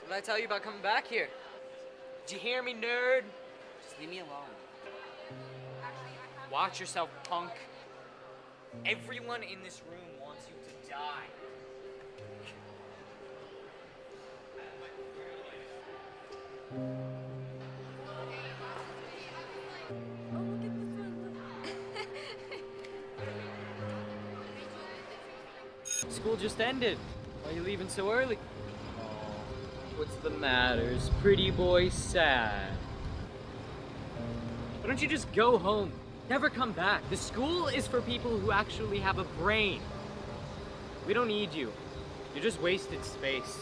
What did I tell you about coming back here? Did you hear me, nerd? Just leave me alone. Watch yourself, punk. Everyone in this room wants you to die. School just ended. Why are you leaving so early? What's the matter? Is pretty boy sad? Why don't you just go home? Never come back. The school is for people who actually have a brain. We don't need you. You're just wasted space.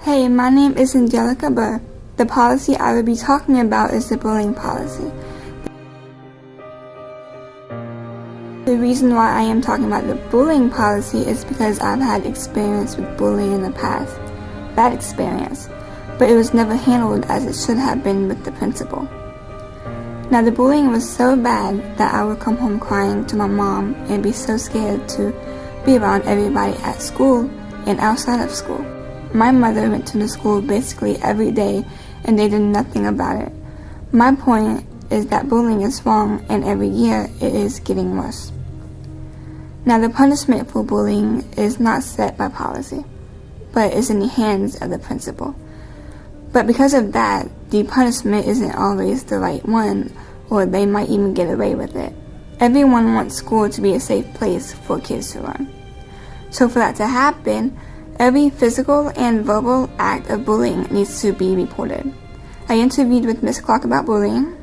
Hey, my name is Angelica Burr. The policy I will be talking about is the bullying policy. The reason why I am talking about the bullying policy is because I've had experience with bullying in the past. Bad experience. But it was never handled as it should have been with the principal. Now the bullying was so bad that I would come home crying to my mom and be so scared to be around everybody at school and outside of school. My mother went to the school basically every day and they did nothing about it. My point is that bullying is wrong and every year it is getting worse. Now the punishment for bullying is not set by policy, but is in the hands of the principal. But because of that, the punishment isn't always the right one, or they might even get away with it. Everyone wants school to be a safe place for kids to learn. So for that to happen, every physical and verbal act of bullying needs to be reported. I interviewed with Ms. Clark about bullying.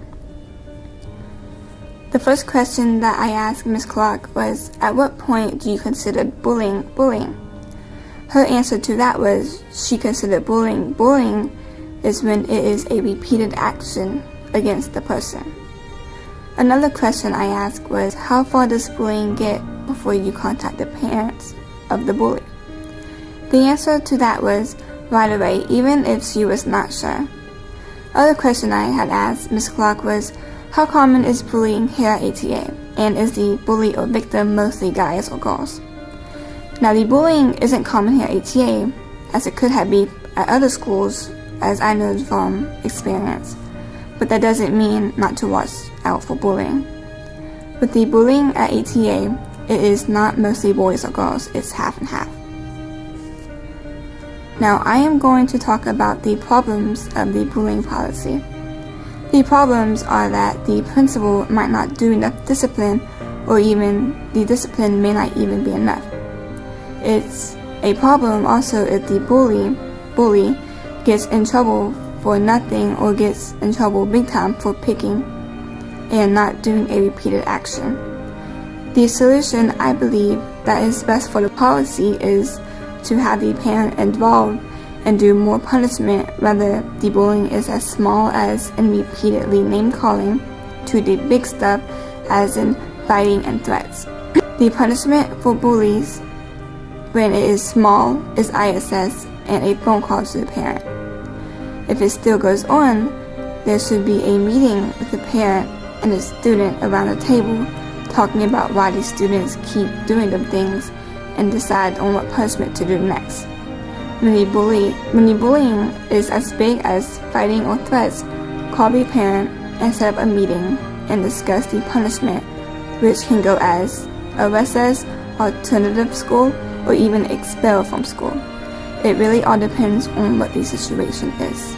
The first question that I asked Ms. Clark was, at what point do you consider bullying bullying? Her answer to that was, she considered bullying is when it is a repeated action against the person. Another question I asked was, how far does bullying get before you contact the parents of the bully? The answer to that was right away, even if she was not sure. Other question I had asked Ms. Clark was, how common is bullying here at ATA, and is the bully or victim mostly guys or girls? Now the bullying isn't common here at ATA, as it could have been at other schools, as I know from experience, but that doesn't mean not to watch out for bullying. With the bullying at ATA, it is not mostly boys or girls, it's half and half. Now I am going to talk about the problems of the bullying policy. The problems are that the principal might not do enough discipline, or even the discipline may not even be enough. It's a problem also if the bully gets in trouble for nothing or gets in trouble big time for picking and not doing a repeated action. The solution I believe that is best for the policy is to have the parent involved and do more punishment, whether the bullying is as small as in repeatedly name-calling to the big stuff as in fighting and threats. The punishment for bullies when it is small is ISS and a phone call to the parent. If it still goes on, there should be a meeting with the parent and the student around the table talking about why the students keep doing them things and decide on what punishment to do next. When the bullying is as big as fighting or threats, call the parent and set up a meeting and discuss the punishment, which can go as a recess, alternative school, or even expel from school. It really all depends on what the situation is.